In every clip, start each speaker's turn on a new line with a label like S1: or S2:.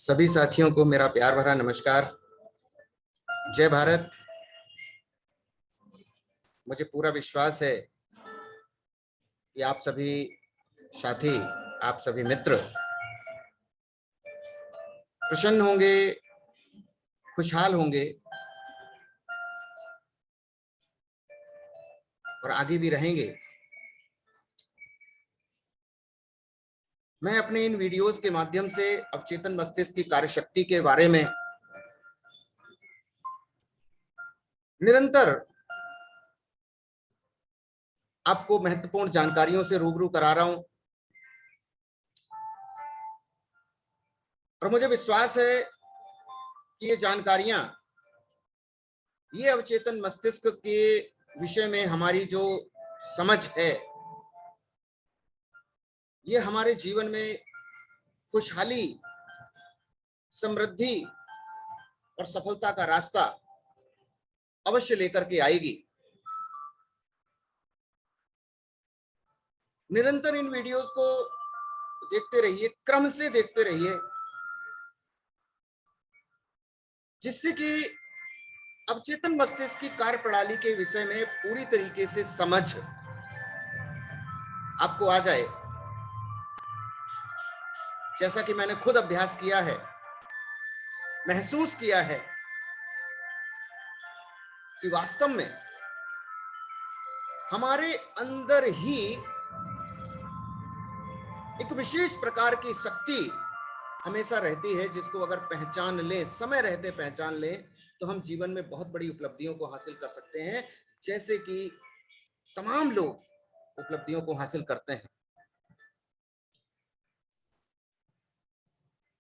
S1: सभी साथियों को मेरा प्यार भरा नमस्कार। जय भारत। मुझे पूरा विश्वास है कि आप सभी साथी, आप सभी मित्र प्रसन्न होंगे, खुशहाल होंगे और आगे भी रहेंगे। मैं अपने इन वीडियोस के माध्यम से अवचेतन मस्तिष्क की कार्यशक्ति के बारे में निरंतर आपको महत्वपूर्ण जानकारियों से रूबरू करा रहा हूं और मुझे विश्वास है कि ये जानकारियां, ये अवचेतन मस्तिष्क के विषय में हमारी जो समझ है, ये हमारे जीवन में खुशहाली, समृद्धि और सफलता का रास्ता अवश्य लेकर के आएगी। निरंतर इन वीडियोस को देखते रहिए, क्रम से देखते रहिए, जिससे कि अवचेतन मस्तिष्क की कार्यप्रणाली के विषय में पूरी तरीके से समझ आपको आ जाए। जैसा कि मैंने खुद अभ्यास किया है, महसूस किया है कि वास्तव में हमारे अंदर ही एक विशेष प्रकार की शक्ति हमेशा रहती है, जिसको अगर पहचान ले, समय रहते पहचान ले, तो हम जीवन में बहुत बड़ी उपलब्धियों को हासिल कर सकते हैं, जैसे कि तमाम लोग उपलब्धियों को हासिल करते हैं।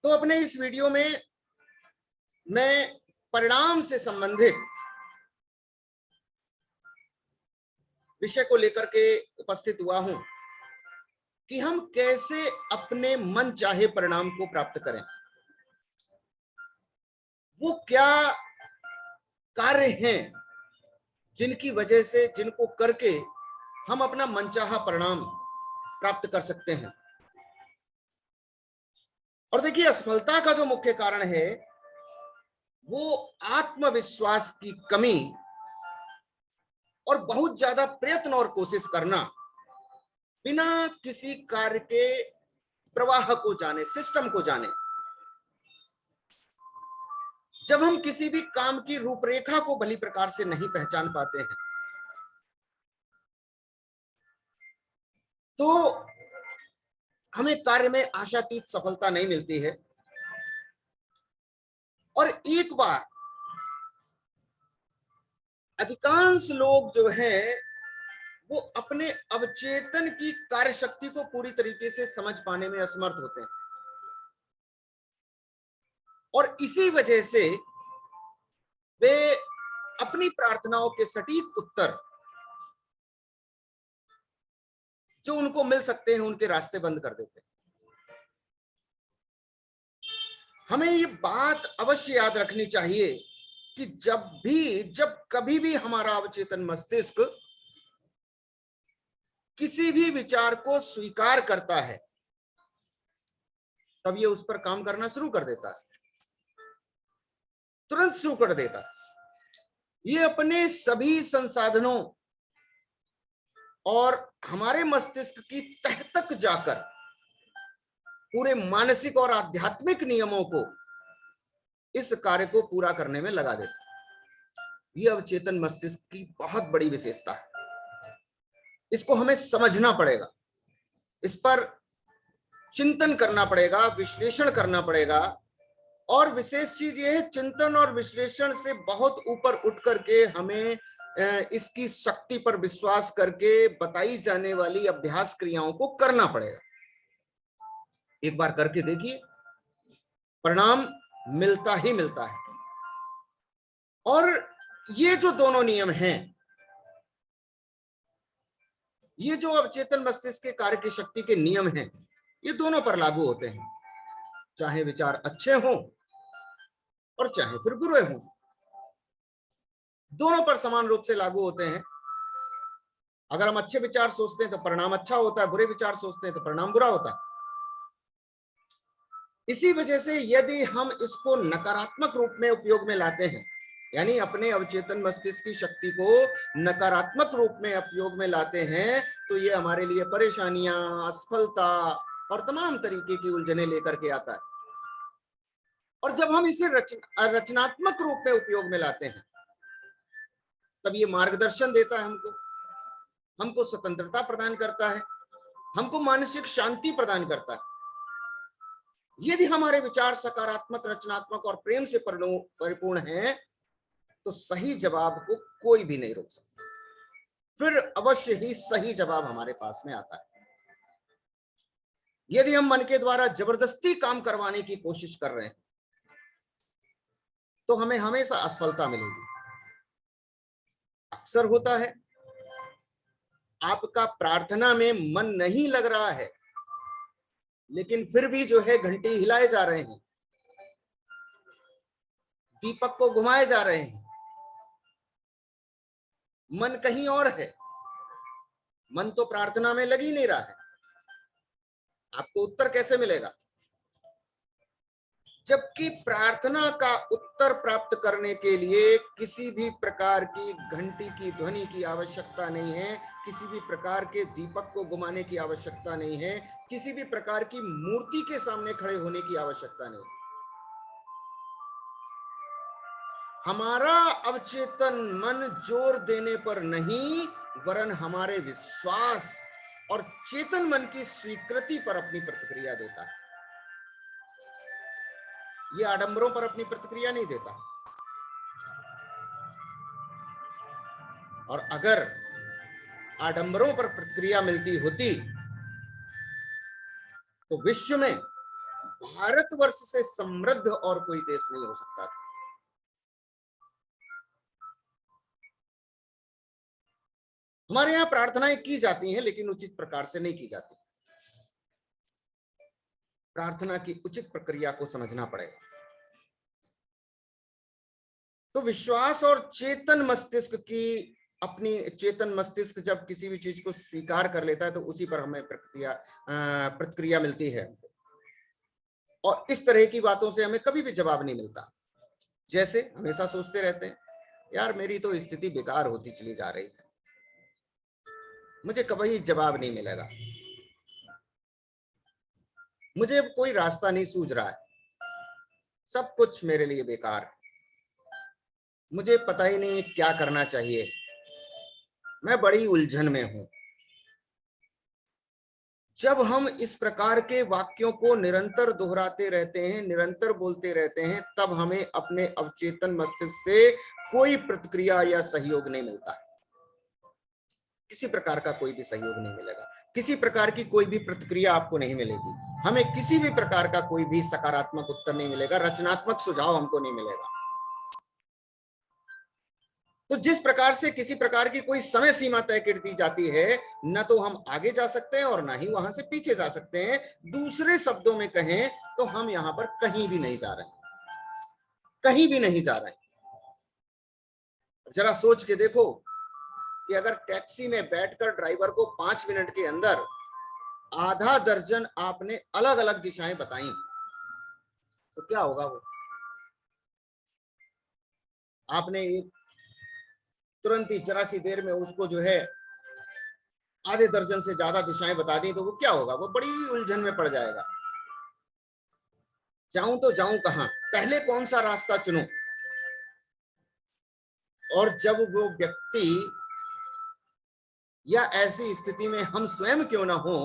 S1: तो अपने इस वीडियो में मैं परिणाम से संबंधित विषय को लेकर के उपस्थित हुआ हूं कि हम कैसे अपने मन चाहे परिणाम को प्राप्त करें। वो क्या कार्य हैं जिनकी वजह से, जिनको करके हम अपना मनचाहा परिणाम प्राप्त कर सकते हैं। और देखिए, असफलता का जो मुख्य कारण है वो आत्मविश्वास की कमी और बहुत ज्यादा प्रयत्न और कोशिश करना, बिना किसी कार्य के प्रवाह को जाने, सिस्टम को जाने। जब हम किसी भी काम की रूपरेखा को भली प्रकार से नहीं पहचान पाते हैं, तो हमें कार्य में आशातीत सफलता नहीं मिलती है। और एक बार अधिकांश लोग जो हैं वो अपने अवचेतन की कार्यशक्ति को पूरी तरीके से समझ पाने में असमर्थ होते हैं, और इसी वजह से वे अपनी प्रार्थनाओं के सटीक उत्तर जो उनको मिल सकते हैं, उनके रास्ते बंद कर देते हैं। हमें ये बात अवश्य याद रखनी चाहिए कि जब कभी भी हमारा अवचेतन मस्तिष्क किसी भी विचार को स्वीकार करता है, तब ये उस पर काम करना शुरू कर देता है, तुरंत शुरू कर देता है। ये अपने सभी संसाधनों और हमारे मस्तिष्क की तह तक जाकर पूरे मानसिक और आध्यात्मिक नियमों को, इस कार्य को पूरा करने में लगा देता। यह अवचेतन मस्तिष्क की बहुत बड़ी विशेषता है। इसको हमें समझना पड़ेगा, इस पर चिंतन करना पड़ेगा, विश्लेषण करना पड़ेगा। और विशेष चीज यह है, चिंतन और विश्लेषण से बहुत ऊपर उठ करके हमें इसकी शक्ति पर विश्वास करके बताई जाने वाली अभ्यास क्रियाओं को करना पड़ेगा। एक बार करके देखिए, परिणाम मिलता ही मिलता है। और ये जो दोनों नियम हैं, ये जो अवचेतन मस्तिष्क के कार्य की शक्ति के नियम हैं, ये दोनों पर लागू होते हैं, चाहे विचार अच्छे हों और चाहे फिर बुरे हों, दोनों पर समान रूप से लागू होते हैं। अगर हम अच्छे विचार सोचते हैं तो परिणाम अच्छा होता है, बुरे विचार सोचते हैं तो परिणाम बुरा होता है। इसी वजह से यदि हम इसको नकारात्मक रूप में उपयोग में लाते हैं, यानी अपने अवचेतन मस्तिष्क की शक्ति को नकारात्मक रूप में उपयोग में लाते हैं, तो ये हमारे लिए परेशानियां, असफलता और तमाम तरीके की उलझने लेकर के आता है। और जब हम इसे रचनात्मक रूप में उपयोग में लाते हैं, तब ये मार्गदर्शन देता है हमको स्वतंत्रता प्रदान करता है, हमको मानसिक शांति प्रदान करता है। यदि हमारे विचार सकारात्मक, रचनात्मक और प्रेम से परिपूर्ण हैं, तो सही जवाब को कोई भी नहीं रोक सकता। फिर अवश्य ही सही जवाब हमारे पास में आता है। यदि हम मन के द्वारा जबरदस्ती काम करवाने की कोशिश कर रहे हैं, तो हमें हमेशा असफलता मिलेगी। अक्सर होता है आपका प्रार्थना में मन नहीं लग रहा है, लेकिन फिर भी जो है घंटी हिलाए जा रहे हैं, दीपक को घुमाए जा रहे हैं, मन कहीं और है, मन तो प्रार्थना में लग ही नहीं रहा है। आपको उत्तर कैसे मिलेगा? जबकि प्रार्थना का उत्तर प्राप्त करने के लिए किसी भी प्रकार की घंटी की ध्वनि की आवश्यकता नहीं है, किसी भी प्रकार के दीपक को घुमाने की आवश्यकता नहीं है, किसी भी प्रकार की मूर्ति के सामने खड़े होने की आवश्यकता नहीं। हमारा अवचेतन मन जोर देने पर नहीं, वरन हमारे विश्वास और चेतन मन की स्वीकृति पर अपनी प्रतिक्रिया देता है। ये आडंबरों पर अपनी प्रतिक्रिया नहीं देता। और अगर आडंबरों पर प्रतिक्रिया मिलती होती, तो विश्व में भारतवर्ष से समृद्ध और कोई देश नहीं हो सकता था। हमारे यहां प्रार्थनाएं की जाती हैं, लेकिन उचित प्रकार से नहीं की जाती। प्रार्थना की उचित प्रक्रिया को समझना पड़ेगा। तो विश्वास और चेतन मस्तिष्क की अपनी चेतन मस्तिष्क जब किसी भी चीज को स्वीकार कर लेता है, तो उसी पर हमें प्रतिक्रिया मिलती है। और इस तरह की बातों से हमें कभी भी जवाब नहीं मिलता। जैसे हमेशा सोचते रहते हैं, यार मेरी तो स्थिति बेकार होती चली जा रही है, मुझे कभी जवाब नहीं मिलेगा, मुझे कोई रास्ता नहीं सूझ रहा है, सब कुछ मेरे लिए बेकार है, मुझे पता ही नहीं क्या करना चाहिए, मैं बड़ी उलझन में हूं। जब हम इस प्रकार के वाक्यों को निरंतर दोहराते रहते हैं, निरंतर बोलते रहते हैं, तब हमें अपने अवचेतन मस्तिष्क से कोई प्रतिक्रिया या सहयोग नहीं मिलता। किसी प्रकार का कोई भी सहयोग नहीं मिलेगा, किसी प्रकार की कोई भी प्रतिक्रिया आपको नहीं मिलेगी, हमें किसी भी प्रकार का कोई भी सकारात्मक उत्तर नहीं मिलेगा, रचनात्मक सुझाव हमको नहीं मिलेगा। तो जिस प्रकार से किसी प्रकार की कोई समय सीमा तय कर दी जाती है, न तो हम आगे जा सकते हैं और ना ही वहां से पीछे जा सकते हैं। दूसरे शब्दों में कहें तो हम यहां पर कहीं भी नहीं जा रहे, कहीं भी नहीं जा रहे। जरा सोच के देखो कि अगर टैक्सी में बैठकर ड्राइवर को 5 मिनट के अंदर आधा दर्जन आपने अलग अलग दिशाएं बताई, तो क्या होगा? वो आपने एक तुरंत ही 84 देर में उसको जो है आधे दर्जन से ज्यादा दिशाएं बता दी, तो वो क्या होगा? वो बड़ी उलझन में पड़ जाएगा। जाऊं तो जाऊं कहां, पहले कौन सा रास्ता चुनूं? और जब वो व्यक्ति या ऐसी स्थिति में हम स्वयं क्यों ना हो,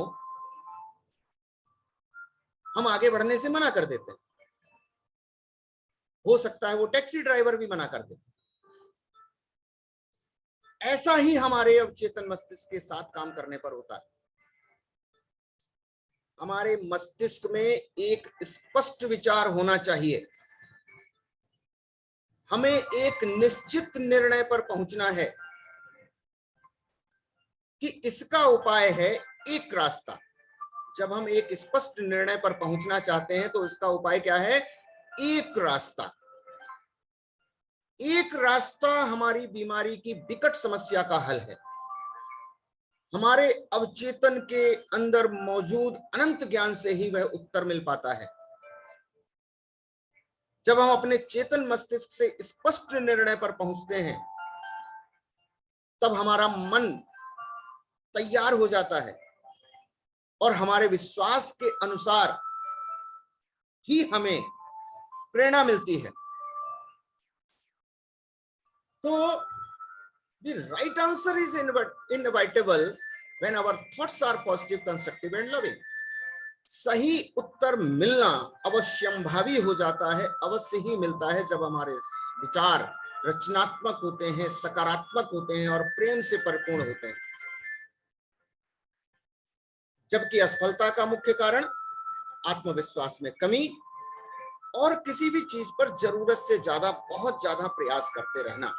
S1: हम आगे बढ़ने से मना कर देते हैं। हो सकता है वो टैक्सी ड्राइवर भी मना कर दे। ऐसा ही हमारे अवचेतन मस्तिष्क के साथ काम करने पर होता है। हमारे मस्तिष्क में एक स्पष्ट विचार होना चाहिए, हमें एक निश्चित निर्णय पर पहुंचना है कि इसका उपाय है एक रास्ता। जब हम एक स्पष्ट निर्णय पर पहुंचना चाहते हैं, तो इसका उपाय क्या है? एक रास्ता। एक रास्ता हमारी बीमारी की विकट समस्या का हल है। हमारे अवचेतन के अंदर मौजूद अनंत ज्ञान से ही वह उत्तर मिल पाता है। जब हम अपने चेतन मस्तिष्क से स्पष्ट निर्णय पर पहुंचते हैं, तब हमारा मन तैयार हो जाता है और हमारे विश्वास के अनुसार ही हमें प्रेरणा मिलती है। तो the right answer is inevitable when our thoughts are positive, constructive and loving. सही उत्तर मिलना अवश्यंभावी हो जाता है, अवश्य ही मिलता है जब हमारे विचार रचनात्मक होते हैं, सकारात्मक होते हैं और प्रेम से परिपूर्ण होते हैं। जबकि असफलता का मुख्य कारण आत्मविश्वास में कमी और किसी भी चीज पर जरूरत से ज्यादा, बहुत ज्यादा प्रयास करते रहना,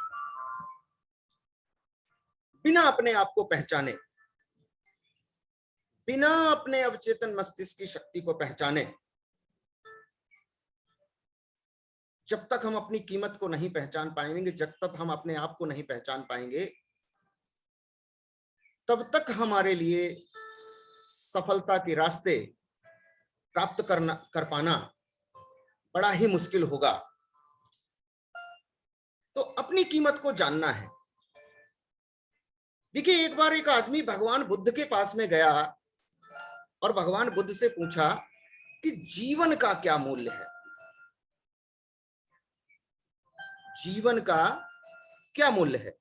S1: बिना अपने आप को पहचाने, बिना अपने अवचेतन मस्तिष्क की शक्ति को पहचाने। जब तक हम अपनी कीमत को नहीं पहचान पाएंगे, जब तक हम अपने आप को नहीं पहचान पाएंगे, तब तक हमारे लिए सफलता के रास्ते प्राप्त कर पाना बड़ा ही मुश्किल होगा। तो अपनी कीमत को जानना है। देखिए, एक बार एक आदमी भगवान बुद्ध के पास में गया और भगवान बुद्ध से पूछा कि जीवन का क्या मूल्य है, जीवन का क्या मूल्य है।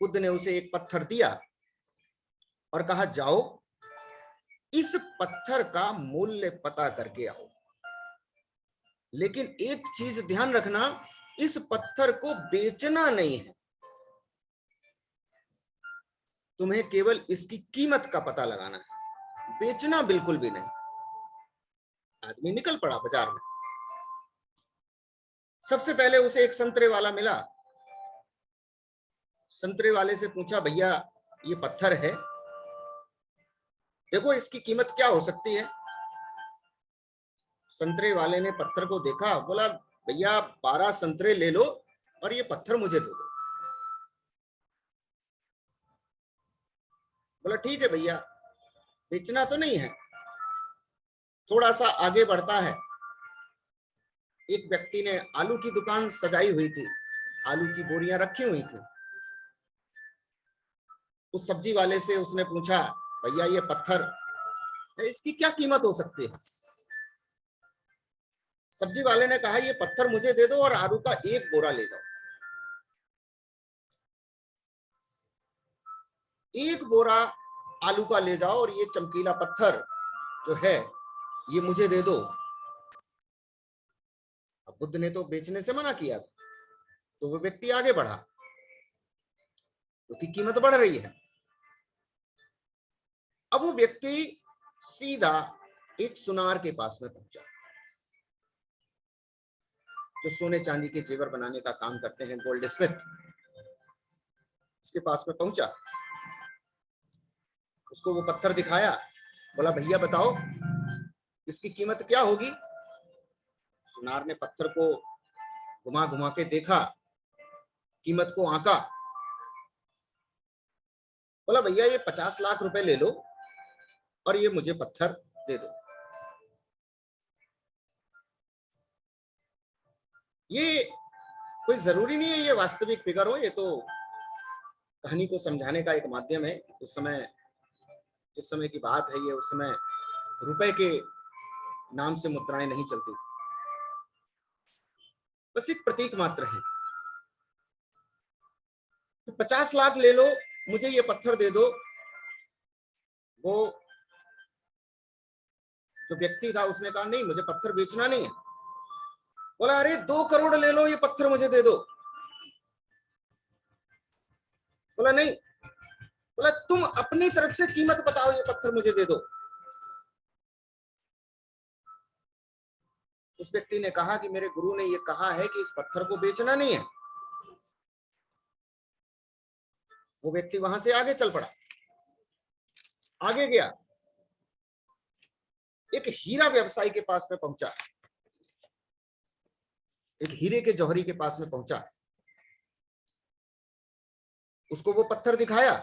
S1: बुद्ध ने उसे एक पत्थर दिया और कहा, जाओ इस पत्थर का मूल्य पता करके आओ, लेकिन एक चीज ध्यान रखना, इस पत्थर को बेचना नहीं है, तुम्हें केवल इसकी कीमत का पता लगाना है, बेचना बिल्कुल भी नहीं। आदमी निकल पड़ा बाजार में। सबसे पहले उसे एक संतरे वाला मिला। संतरे वाले से पूछा, भैया ये पत्थर है, देखो इसकी कीमत क्या हो सकती है। संतरे वाले ने पत्थर को देखा, बोला, भैया 12 संतरे ले लो और ये पत्थर मुझे दे दो। बोला, ठीक है भैया, बेचना तो नहीं है। थोड़ा सा आगे बढ़ता है, एक व्यक्ति ने आलू की दुकान सजाई हुई थी, आलू की बोरियां रखी हुई थी। उस सब्जी वाले से उसने पूछा, भैया ये पत्थर है, इसकी क्या कीमत हो सकती है। सब्जी वाले ने कहा, ये पत्थर मुझे दे दो और आलू का एक बोरा ले जाओ। एक बोरा आलू का ले जाओ और ये चमकीला पत्थर जो है ये मुझे दे दो। अब बुद्ध ने तो बेचने से मना किया था, तो वो व्यक्ति आगे बढ़ा, उसकी कीमत बढ़ रही है। अब वो व्यक्ति सीधा एक सुनार के पास में पहुंचा, जो सोने चांदी के जेवर बनाने का काम करते हैं, गोल्ड स्मिथ। उसके पास में पहुंचा, उसको वो पत्थर दिखाया, बोला, भैया बताओ इसकी कीमत क्या होगी। सुनार ने पत्थर को घुमा घुमा के देखा, कीमत को आंका, बोला, भैया ये 50 लाख रुपए ले लो और ये मुझे पत्थर दे दो। ये कोई जरूरी नहीं है ये वास्तविक फिगर हो, ये तो कहानी को समझाने का एक माध्यम है। उस समय, जिस समय की बात है ये, उस समय रुपए के नाम से मुद्राएं नहीं चलती, बस एक प्रतीक मात्र है। 50 लाख ले लो, मुझे ये पत्थर दे दो। वो जो व्यक्ति था उसने कहा, नहीं मुझे पत्थर बेचना नहीं है। बोला, अरे 2 करोड़ ले लो, ये पत्थर मुझे दे दो। बोला, नहीं। बोला, तुम अपनी तरफ से कीमत बताओ, ये पत्थर मुझे दे दो। उस व्यक्ति ने कहा कि मेरे गुरु ने ये कहा है कि इस पत्थर को बेचना नहीं है। वो व्यक्ति वहां से आगे चल पड़ा, आगे गया, एक हीरा व्यवसायी के पास में पहुंचा, एक हीरे के जौहरी के पास में पहुंचा। उसको वो पत्थर दिखाया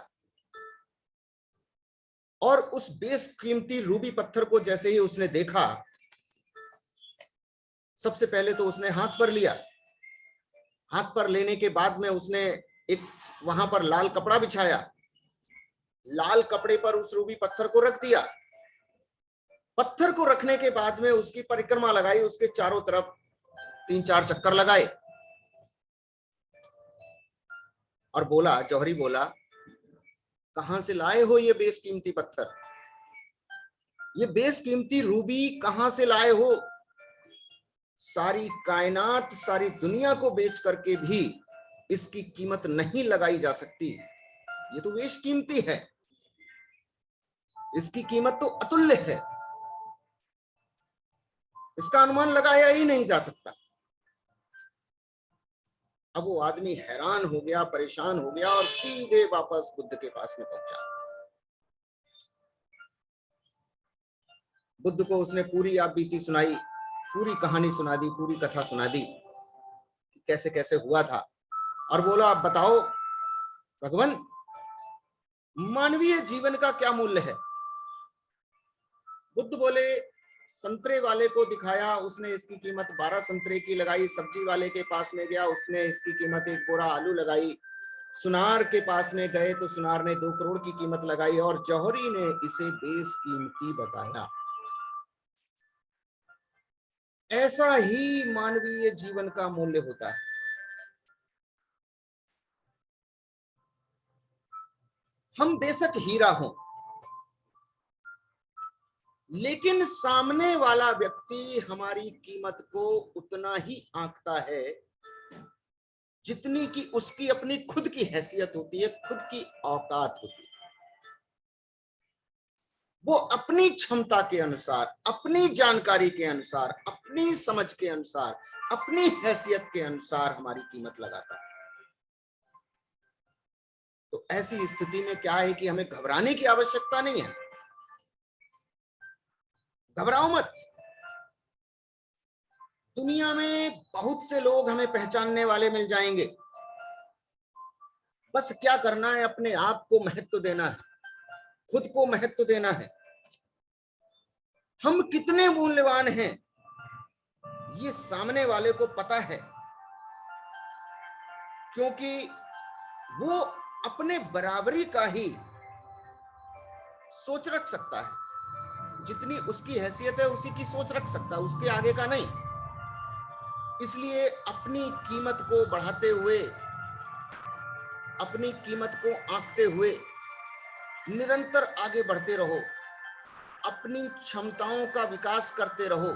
S1: और उस बेशकीमती रूबी पत्थर को जैसे ही उसने देखा, सबसे पहले तो उसने हाथ पर लिया, हाथ पर लेने के बाद में उसने एक वहां पर लाल कपड़ा बिछाया, लाल कपड़े पर उस रूबी पत्थर को रख दिया। पत्थर को रखने के बाद में उसकी परिक्रमा लगाई, उसके चारों तरफ 3-4 चक्कर लगाए और बोला, जौहरी बोला, कहां से लाए हो ये बेशकीमती पत्थर, ये बेशकीमती रूबी कहां से लाए हो? सारी कायनात, सारी दुनिया को बेच करके भी इसकी कीमत नहीं लगाई जा सकती। ये तो बेशकीमती है, इसकी कीमत तो अतुल्य है, इसका अनुमान लगाया ही नहीं जा सकता। अब वो आदमी हैरान हो गया, परेशान हो गया और सीधे वापस बुद्ध के पास में पहुंचा। बुद्ध को उसने पूरी आप बीती सुनाई, पूरी कहानी सुना दी, पूरी कथा सुना दी, कैसे कैसे हुआ था। और बोला, आप बताओ भगवान, मानवीय जीवन का क्या मूल्य है? बुद्ध बोले, संतरे वाले को दिखाया, उसने इसकी कीमत 12 संतरे की लगाई। सब्जी वाले के पास में गया, उसने इसकी कीमत 1 बोरा आलू लगाई। सुनार के पास में गए तो सुनार ने 2 करोड़ की कीमत लगाई और जौहरी ने इसे बेशकीमती बताया। ऐसा ही मानवीय जीवन का मूल्य होता है। हम बेशक हीरा हों, लेकिन सामने वाला व्यक्ति हमारी कीमत को उतना ही आंकता है जितनी कि उसकी अपनी खुद की हैसियत होती है, खुद की औकात होती है। वो अपनी क्षमता के अनुसार, अपनी जानकारी के अनुसार, अपनी समझ के अनुसार, अपनी हैसियत के अनुसार हमारी कीमत लगाता है। तो ऐसी स्थिति में क्या है कि हमें घबराने की आवश्यकता नहीं है। घबराओ मत। दुनिया में बहुत से लोग हमें पहचानने वाले मिल जाएंगे। बस क्या करना है, अपने आप को महत्व देना है, खुद को महत्व देना है। हम कितने मूल्यवान हैं ये सामने वाले को पता है, क्योंकि वो अपने बराबरी का ही सोच रख सकता है। जितनी उसकी हैसियत है उसी की सोच रख सकता है, उसके आगे का नहीं। इसलिए अपनी कीमत को बढ़ाते हुए, अपनी कीमत को आंकते हुए निरंतर आगे बढ़ते रहो, अपनी क्षमताओं का विकास करते रहो।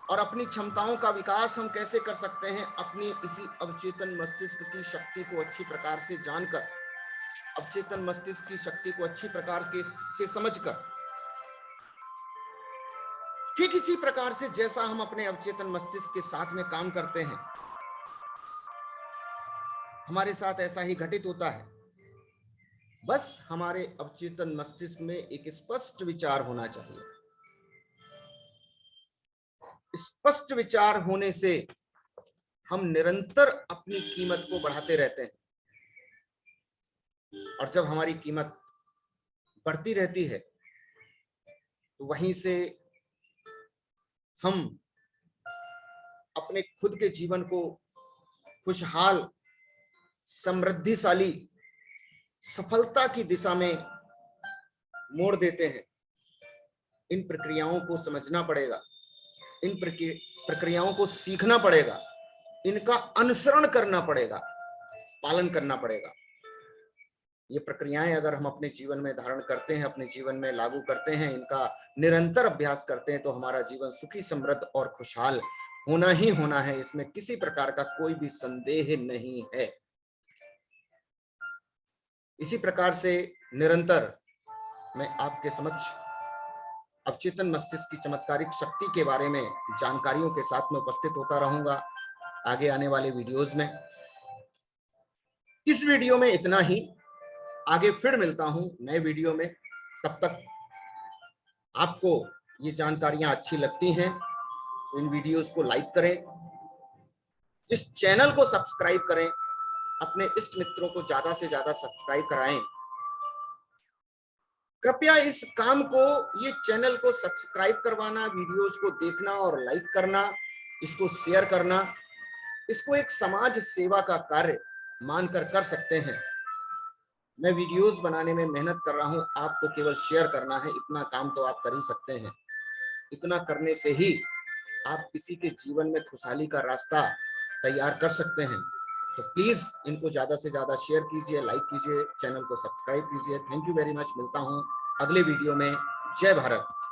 S1: और अपनी क्षमताओं का विकास हम कैसे कर सकते हैं? अपनी इसी अवचेतन मस्तिष्क की शक्ति को अच्छी प्रकार से जानकर, अवचेतन मस्तिष्क की शक्ति को अच्छी प्रकार से समझकर, ठीक इसी प्रकार से जैसा हम अपने अवचेतन मस्तिष्क के साथ में काम करते हैं, हमारे साथ ऐसा ही घटित होता है। बस हमारे अवचेतन मस्तिष्क में एक स्पष्ट विचार होना चाहिए। स्पष्ट विचार होने से हम निरंतर अपनी कीमत को बढ़ाते रहते हैं, और जब हमारी कीमत बढ़ती रहती है तो वहीं से हम अपने खुद के जीवन को खुशहाल, समृद्धिशाली, सफलता की दिशा में मोड़ देते हैं। इन प्रक्रियाओं को समझना पड़ेगा, इन प्रक्रियाओं को सीखना पड़ेगा, इनका अनुसरण करना पड़ेगा, पालन करना पड़ेगा। ये प्रक्रियाएं अगर हम अपने जीवन में धारण करते हैं, अपने जीवन में लागू करते हैं, इनका निरंतर अभ्यास करते हैं, तो हमारा जीवन सुखी, समृद्ध और खुशहाल होना ही होना है। इसमें किसी प्रकार का कोई भी संदेह नहीं है। इसी प्रकार से निरंतर मैं आपके समक्ष अवचेतन मस्तिष्क की चमत्कारिक शक्ति के बारे में जानकारियों के साथ में उपस्थित होता रहूंगा आगे आने वाले वीडियोस में। इस वीडियो में इतना ही, आगे फिर मिलता हूं नए वीडियो में। तब तक आपको ये जानकारियां अच्छी लगती हैं तो इन वीडियोस को लाइक करें, इस चैनल को सब्सक्राइब करें, अपने इष्ट मित्रों को ज्यादा से ज्यादा सब्सक्राइब कराएं। कृपया इस काम को, ये चैनल को सब्सक्राइब करवाना, वीडियोस को देखना और लाइक करना इसको शेयर करना, इसको एक समाज सेवा का कार्य मानकर कर सकते हैं। मैं वीडियोस बनाने में मेहनत कर रहा हूं, आपको केवल शेयर करना है, इतना काम तो आप कर ही सकते हैं। इतना करने से ही आप किसी के जीवन में खुशहाली का रास्ता तैयार कर सकते हैं। तो प्लीज इनको ज्यादा से ज्यादा शेयर कीजिए, लाइक कीजिए, चैनल को सब्सक्राइब कीजिए। Thank you very much. मिलता हूं अगले वीडियो में। जय भारत।